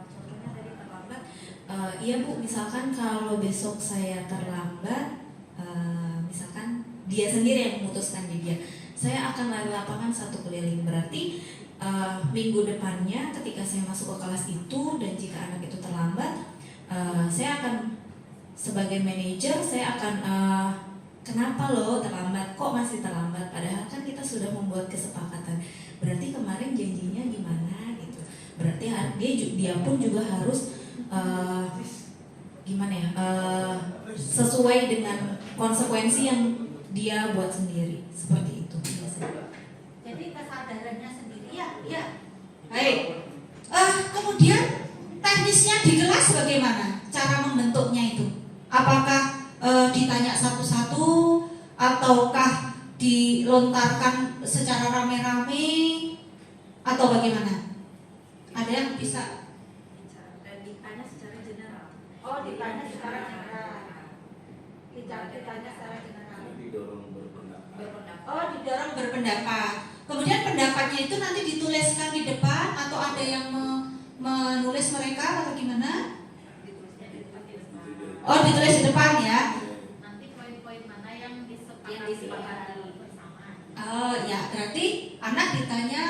contohnya tadi terlambat, iya Bu, misalkan kalau besok saya terlambat, misalkan dia sendiri yang memutuskan di dia, saya akan lari lapangan 1 keliling. Berarti minggu depannya ketika saya masuk ke kelas itu dan jika anak itu terlambat, saya akan sebagai manajer saya akan kenapa lo terlambat, kok masih terlambat, padahal kan kita sudah membuat kesepakatan, berarti kemarin janjinya gimana gitu. Berarti dia pun juga harus gimana ya, sesuai dengan konsekuensi yang dia buat sendiri, seperti itu biasanya. Jadi kesadarannya sendiri ya. Baik. Kemudian teknisnya di kelas bagaimana? Cara membentuknya itu? Apakah ditanya satu-satu ataukah dilontarkan secara rame-rame atau bagaimana? Ada yang bisa? Ditanya secara general. Oh, ditanya secara general. Ditanya secara general. Didorong berpendapat. Oh, didorong berpendapat. Kemudian pendapatnya itu nanti dituliskan di depan atau ada yang menulis mereka atau gimana? Oh, ditulis di depan ya. Nanti poin-poin mana yang disepakati bersama. Oh ya, berarti anak ditanya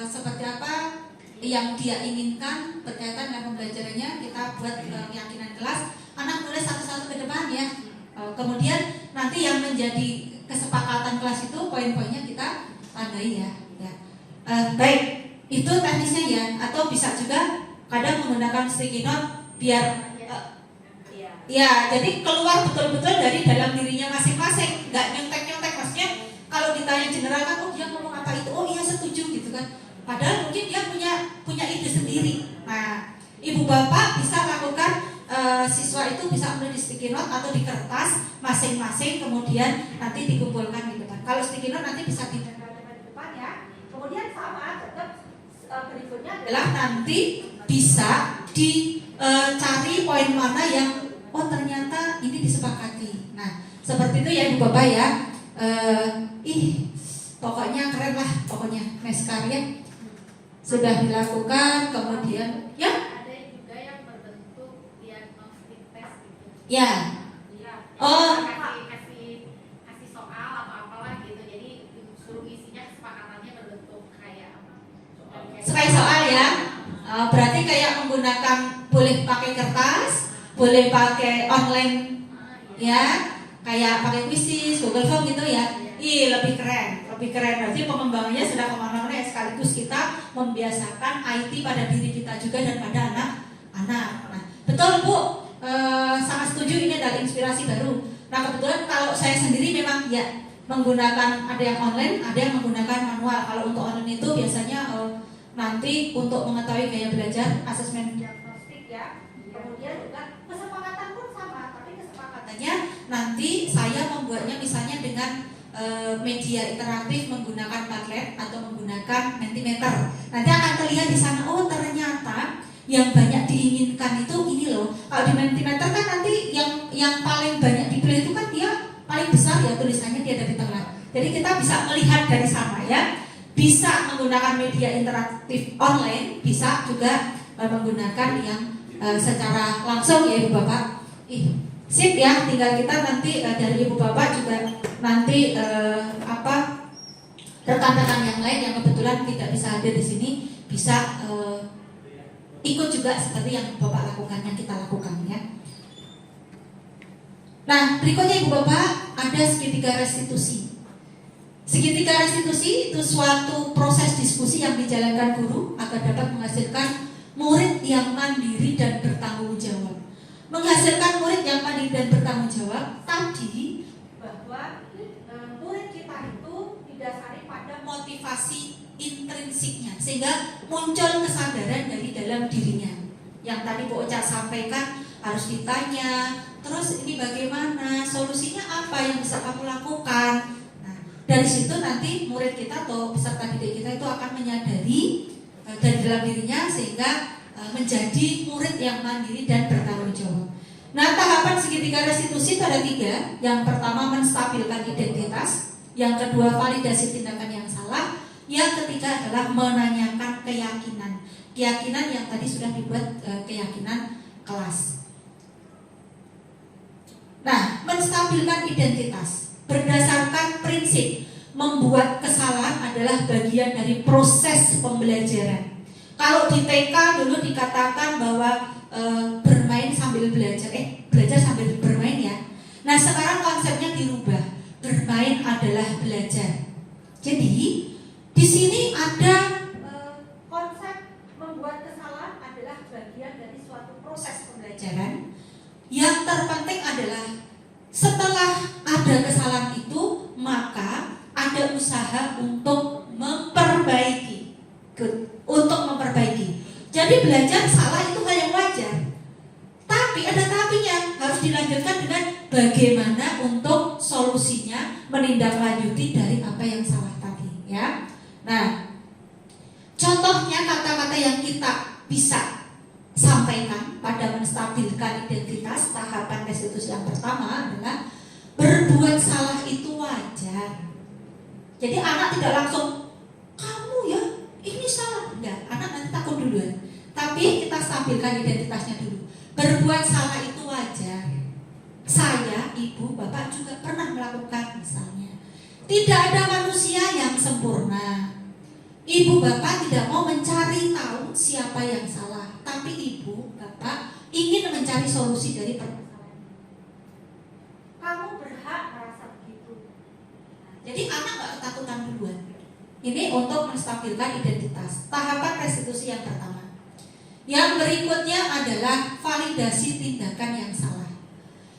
seperti apa yang dia inginkan berkaitan dengan pembelajarannya. Kita buat keyakinan kelas. Anak tulis satu-satu ke depan ya. Kemudian nanti yang menjadi kesepakatan kelas itu poin-poinnya kita tandai ya. Baik, itu teknisnya ya. Atau bisa juga kadang menggunakan sticky note biar ya, jadi keluar betul-betul dari dalam dirinya masing-masing, nggak nyontek-nyontek. Maksudnya kalau ditanya general kan, oh dia ngomong apa itu, oh iya setuju gitu kan. Padahal mungkin dia punya ide sendiri. Nah, ibu bapak bisa lakukan, siswa itu bisa menulis di sticky note atau di kertas masing-masing, kemudian nanti dikumpulkan di depan. Kalau sticky note nanti bisa di depan ya. Kemudian sama tetap berikutnya adalah nanti bisa dicari poin mana yang oh ternyata ini disepakati. Nah seperti itu ya ibu bapak ya. Pokoknya keren lah, pokoknya meskarya sudah dilakukan. Kemudian ya Ada juga yang berbentuk diagnostik tes gitu. ya. Oh kasih soal atau apalah gitu. Jadi suruh isinya kesepakatannya berbentuk kayak apa? Sekali soal ya. Berarti kayak menggunakan boleh pakai kertas, boleh pakai online ya, kayak pakai Quizizz, Google Form gitu ya. Lebih keren. Berarti pengembangannya sudah kemana-mana ya, sekaligus kita membiasakan IT pada diri kita juga dan pada anak-anak. Nah, betul Bu, sangat setuju, ini adalah inspirasi baru. Nah kebetulan kalau saya sendiri memang ya menggunakan, ada yang online, ada yang menggunakan manual. Kalau untuk online itu biasanya nanti untuk mengetahui gaya belajar, asesmen diagnostik ya. Kemudian juga kesepakatan pun sama, tapi kesepakatannya nanti saya membuatnya misalnya dengan media interaktif menggunakan Padlet atau menggunakan Mentimeter. Nanti akan terlihat di sana, oh ternyata yang banyak diinginkan itu ini loh. Kalau di Mentimeter kan nanti yang paling banyak dipilih itu kan dia paling besar ya, tulisannya dia ada di tengah. Jadi kita bisa melihat dari sana ya. Bisa menggunakan media interaktif online, bisa juga menggunakan yang secara langsung ya ibu bapak. Sip ya, tinggal kita nanti dari ibu bapak juga nanti rekan-rekan yang lain yang kebetulan tidak bisa hadir di sini bisa ikut juga seperti yang bapak lakukan, yang kita lakukan ya. Nah berikutnya ibu bapak ada segitiga restitusi. Segitiga restitusi itu suatu proses diskusi yang dijalankan guru agar dapat menghasilkan murid yang mandiri dan bertanggung jawab. Menghasilkan murid yang mandiri dan bertanggung jawab tadi bahwa murid kita itu didasari pada motivasi intrinsiknya sehingga muncul kesadaran dari dalam dirinya. Yang tadi Bu Ocha sampaikan harus ditanya, terus ini bagaimana, solusinya apa yang bisa kamu lakukan. Dari situ nanti murid kita atau peserta didik kita itu akan menyadari dari dalam dirinya sehingga menjadi murid yang mandiri dan bertanggung jawab. Nah tahapan segitiga restitusi itu ada 3. Yang pertama menstabilkan identitas, yang kedua validasi tindakan yang salah, yang ketiga adalah menanyakan keyakinan. Keyakinan yang tadi sudah dibuat keyakinan kelas. Nah menstabilkan identitas berdasarkan prinsip membuat kesalahan adalah bagian dari proses pembelajaran. Kalau di TK dulu dikatakan bahwa bermain sambil belajar, belajar sambil bermain ya. Nah sekarang konsepnya dirubah, bermain adalah belajar. Jadi di sini ada konsep membuat kesalahan adalah adalah bagian dari suatu proses pembelajaran. Yang terpenting adalah setelah ada kesalahan itu, maka ada usaha untuk memperbaiki. Untuk memperbaiki. Jadi belajar salah itu hal yang wajar. Tapi ada tapinya, harus dilanjutkan dengan bagaimana untuk solusinya, menindaklanjuti dari apa yang salah tadi, ya. Nah, contohnya kata-kata yang kita bisa sampaikan pada menstabilkan identitas, tahapan restitusi yang pertama adalah berbuat salah itu wajar. Jadi anak tidak langsung kamu ya ini salah, enggak. Anak nanti takut duluan. Tapi kita stabilkan identitasnya dulu. Berbuat salah itu wajar. Saya, ibu, bapak juga pernah melakukan misalnya. Tidak ada manusia yang sempurna. Ibu bapak tidak mau mencari tahu siapa yang salah, tapi ibu bapak ingin mencari solusi dari permasalahan. Kamu berhak merasa begitu. Jadi anak nggak ketakutan duluan. Ini untuk menstabilkan identitas. Tahapan restitusi yang pertama. Yang berikutnya adalah validasi tindakan yang salah.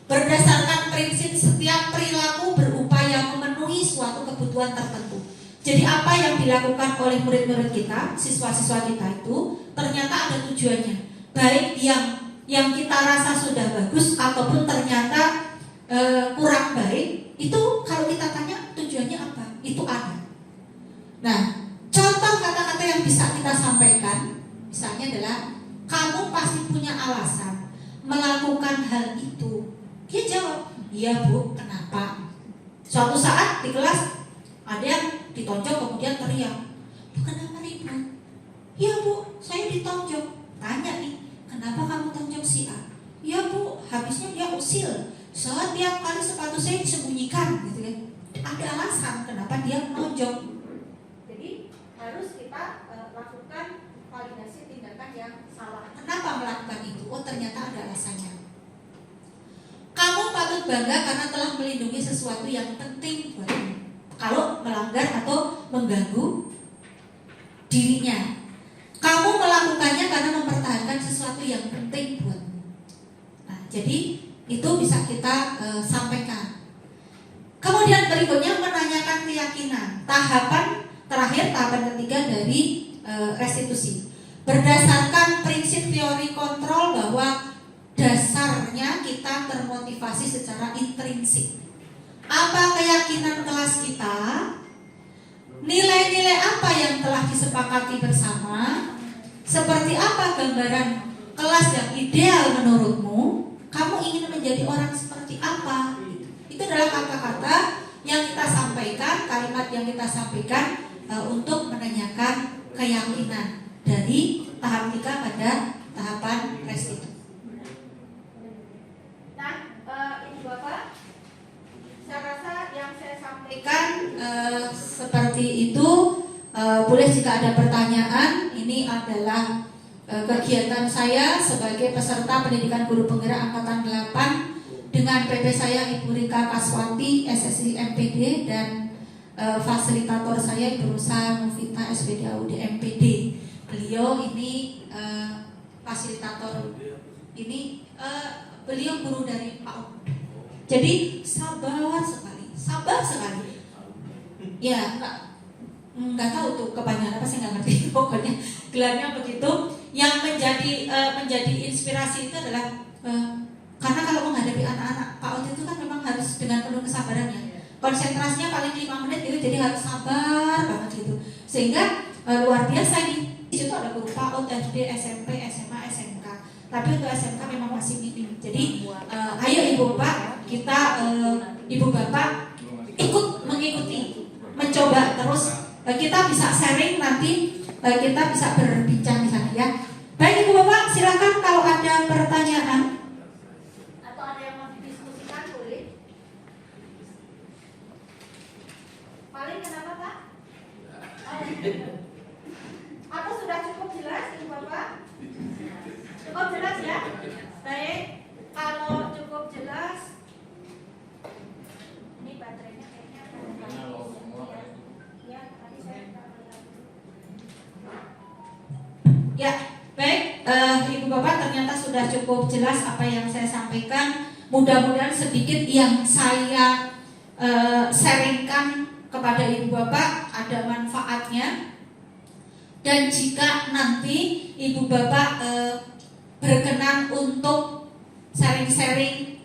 Berdasarkan prinsip setiap perilaku berupaya memenuhi suatu kebutuhan tertentu. Jadi apa yang dilakukan oleh murid-murid kita, siswa-siswa kita itu ternyata ada tujuannya. Baik yang kita rasa sudah bagus ataupun ternyata kurang baik, itu kalau kita tanya tujuannya apa? Itu ada. Nah, contoh kata-kata yang bisa kita sampaikan misalnya adalah kamu pasti punya alasan melakukan hal itu. Dia jawab, iya bu, kenapa? Suatu saat di kelas ada yang ditonjok kemudian teriak, kenapa ribut? Ya bu, saya ditonjok. Tanya nih, kenapa kamu tonjok si A? Ya bu, habisnya dia usil. Setiap kali sepatu saya disembunyikan, gitu kan? Ada alasan kenapa dia menonjok. Jadi harus kita lakukan validasi tindakan yang salah. Kenapa melakukan itu? Oh ternyata ada alasannya. Kamu patut bangga karena telah melindungi sesuatu yang penting buatmu. Kalau melanggar atau mengganggu dirinya, kamu melakukannya karena mempertahankan sesuatu yang penting buatmu. Nah, jadi itu bisa kita sampaikan. Kemudian berikutnya menanyakan keyakinan. Tahapan terakhir, tahapan ketiga dari restitusi. Berdasarkan prinsip teori kontrol bahwa dasarnya kita termotivasi secara intrinsik. Apa keyakinan kelas kita? Nilai-nilai apa yang telah disepakati bersama? Seperti apa gambaran kelas yang ideal menurutmu? Kamu ingin menjadi orang seperti apa? Itu adalah kata-kata yang kita sampaikan, kalimat yang kita sampaikan untuk menanyakan keyakinan dari tahap 3 pada tahapan restitusi. Nah, Ibu Bapak, saya rasa yang saya sampaikan seperti itu. Boleh jika ada pertanyaan. Ini adalah kegiatan saya sebagai peserta pendidikan guru penggerak angkatan 8 dengan PP saya Ibu Rika Kaswati, SSI MPD, dan fasilitator saya Ibu Rusa Novita, SPD AUD MPD. Beliau ini fasilitator ini, beliau guru dari PAUD. Jadi sabar sekali. Ya, nggak tahu tuh kepanjangan apa, saya nggak ngerti. Pokoknya gelarnya begitu. Yang menjadi inspirasi itu adalah karena kalau menghadapi anak-anak PAUD itu kan memang harus dengan penuh kesabarannya. Konsentrasinya paling 5 menit gitu, jadi harus sabar banget gitu. Sehingga luar biasa nih. Di situ ada guru PAUD, SD, SMP, SMA, SMK. Tapi untuk SMK memang masih minim. Jadi ayo Ibu Bapak, kita Ibu Bapak ikut mengikuti, mencoba terus. Kita bisa sharing nanti, kita bisa berbincang di sana ya. Baik Ibu Bapak, silakan kalau ada pertanyaan atau ada yang mau didiskusikan boleh. Paling kenapa Pak? Apa sudah cukup jelas Ibu Bapak? Cukup jelas ya? Baik, kalau cukup jelas. Ini baterainya kayaknya ya, tadi saya ya, baik. Ibu Bapak ternyata sudah cukup jelas apa yang saya sampaikan. Mudah-mudahan sedikit yang saya sharingkan kepada Ibu Bapak ada manfaatnya. Dan jika nanti Ibu Bapak berkenan untuk sharing-sharing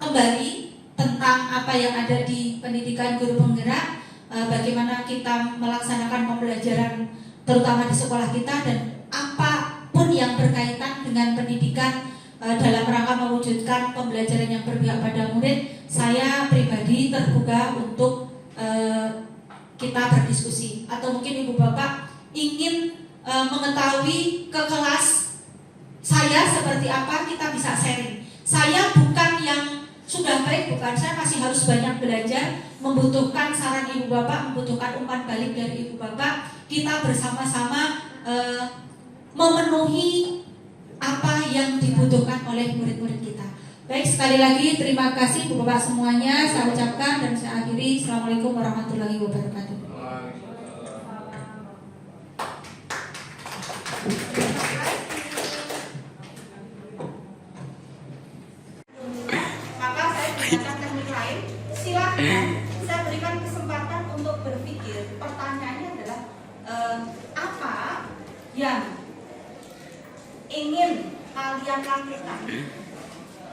kembali tentang apa yang ada di pendidikan guru penggerak, bagaimana kita melaksanakan pembelajaran terutama di sekolah kita, dan apapun yang berkaitan dengan pendidikan dalam rangka mewujudkan pembelajaran yang berpihak pada murid, saya pribadi terbuka untuk kita berdiskusi. Atau mungkin Ibu Bapak ingin mengetahui ke kelas saya seperti apa, kita bisa sharing. Saya bukan yang sudah baik, bukan, saya masih harus banyak belajar, membutuhkan saran Ibu Bapak, membutuhkan umpan balik dari Ibu Bapak. Kita bersama-sama memenuhi apa yang dibutuhkan oleh murid-murid kita. Baik, sekali lagi terima kasih Ibu Bapak semuanya, saya ucapkan dan saya akhiri. Assalamualaikum warahmatullahi wabarakatuh. Maka saya gunakan teknik lain. Silakan saya berikan kesempatan untuk berpikir. Pertanyaannya adalah apa yang ingin kalian lakukan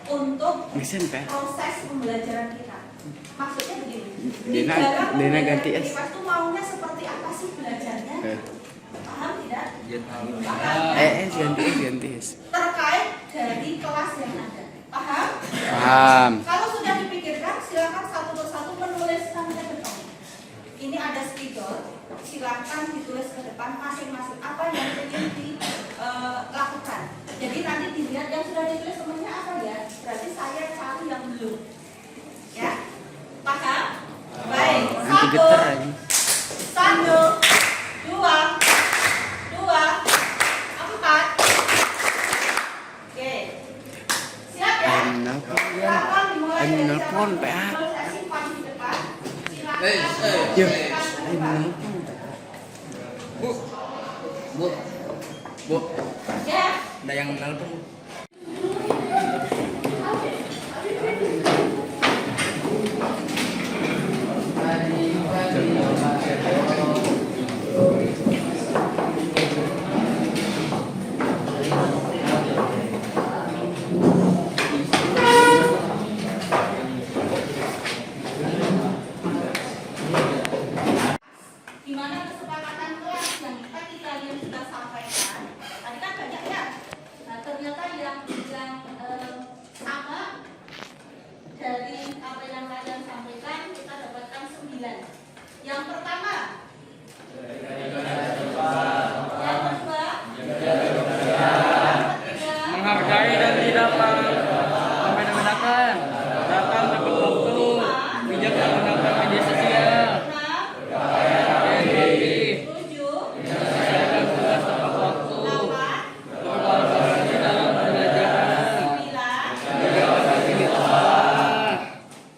untuk proses pembelajaran kita. Maksudnya begini. Dina ganti es. Kita tuh maunya seperti apa sih belajarnya? Paham tidak? Ganti es. Terkait dari kelas yang ada. Paham? Paham. Kalau sudah dipikirkan, silakan satu persatu menuliskan ke depan. Ini ada spidol, silakan ditulis ke depan masing-masing apa yang ingin dilakukan. Jadi nanti dilihat yang sudah ditulis semuanya apa ya. Berarti saya cari yang belum. Ya, paham? Baik. Satu, dua, empat. Oke. Siap ya? Silakan dimulai dari nelpon, siapa? PA. Sesi paling depan. Silakan. Yuk. Bu, Ya. ada yang nelpon. Di mana kesepakatan kelas yang tadi kalian sudah sampaikan, tadi kan banyak ya. Nah, ternyata yang sama dari apa yang kalian sampaikan kita dapatkan 9. Yang pertama, yang kedua, yang ketiga, Menghargai dan tidak membedakan. Datang tepat waktu. Bijak menggunakan media sosial. 6, 7, 8, 9.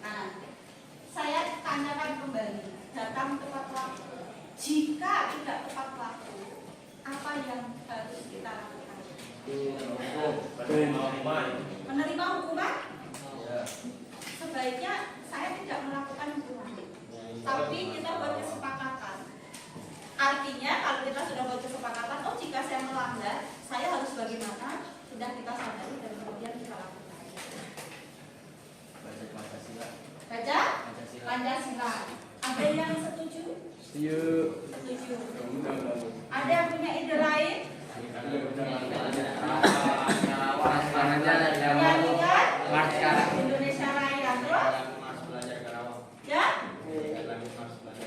Nah, saya tanyakan kembali, datang tepat waktu. Jika tidak tepat waktu, apa yang harus kita lakukan? Menerima hukuman? Sebaiknya saya tidak melakukan hukuman, tapi kita buat kesepakatan. Artinya kalau kita sudah buat kesepakatan, oh jika saya melanggar, saya harus bagaimana? Sudah kita sadari dan kemudian kita lakukan. Baca Pancasila. Ada yang setuju? Setuju. Ada yang punya ide lain? Nyanyikan Indonesia Raya terus? Ya?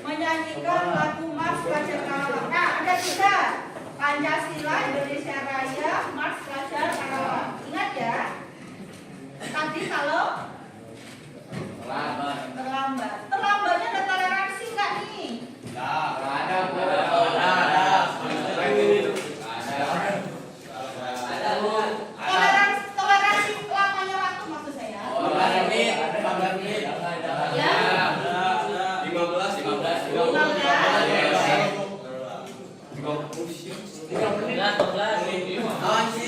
Menyanyikan lagu Mars Pelajar Karawang. Nah, ada juga Pancasila, Indonesia Raya, Mars Pelajar Karawang. Ingat ya? Tadi kalau terlambat. Terlambatnya ada toleransi nggak nih? Toleransi lamanya waktu maksud saya. Ya? 15.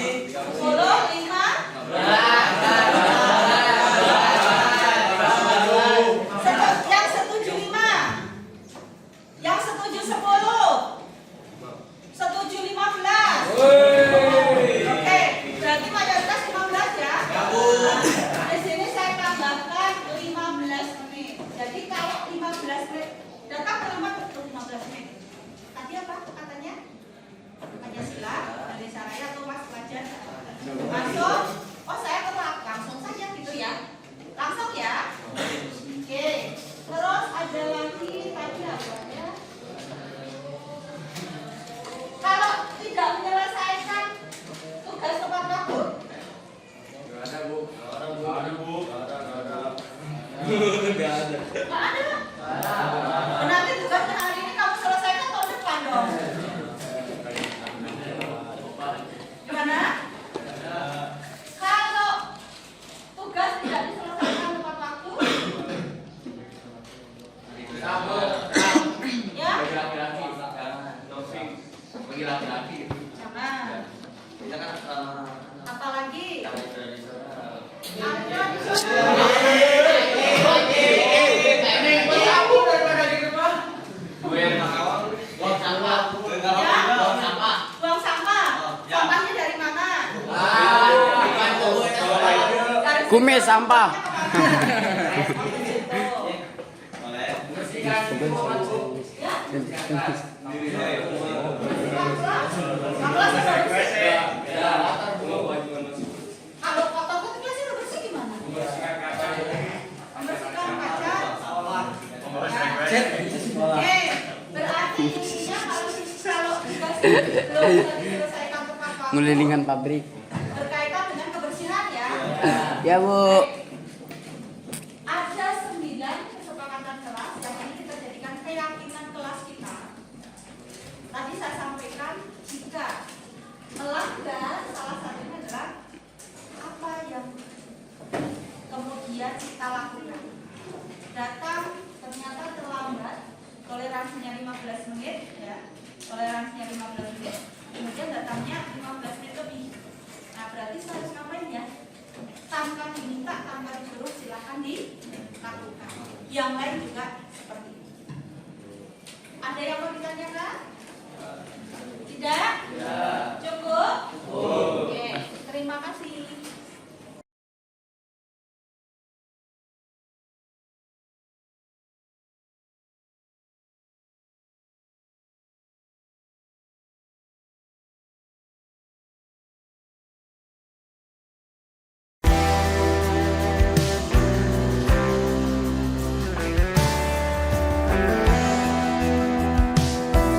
menit. Datang terlambat 15 menit. Tadi apa katanya? Pancasila, Indonesia Raya atau pas pelajar masuk. Oh saya telat, langsung saja gitu ya. Langsung ya. Oke. Terus ada lagi tadi apa ya? Kalau tidak menyelesaikan tugas tepat waktu, Nggak ada, Bu. nggak ada. Nanti tugasnya hari ini kamu selesaikan tahun depan dong. Gimana? Kalau tugas tidak diselesaikan tepat waktu, ya Bagi laki-laki, Taufik. Bagi laki-laki. jangan. Kita kan Apalagi tradisional. Gue yang nakal. Buang sampah. Buang sampah. buang sampah. Ya. Sampahnya dari mana? Dari Kumis sampah. Bersihkan lingkungan, Bu. Ya. Dirinya ya. Kalau kotor kan kelasnya udah bersih gimana? Membersihkan kaca. Berarti intinya kalau tugas belum bisa diselesaikan tepat waktu, Ngelilingan pabrik. berkaitan dengan kebersihan ya. Ya, Bu. Ada 9 kesepakatan kelas yang ini kita jadikan keyakinan kelas kita. Tadi saya sampaikan jika melanggar salah satunya adalah apa yang kemudian kita lakukan. Datang ternyata terlambat, toleransinya 15 menit ya. Toleransinya 15 menit, kemudian datangnya 15 menit lebih. Nah, berarti saya harus ngapain ya? Tanpa diminta, tanpa disuruh, silakan dilakukan. Yang lain juga seperti itu. Ada yang mau ditanyakan? Tidak?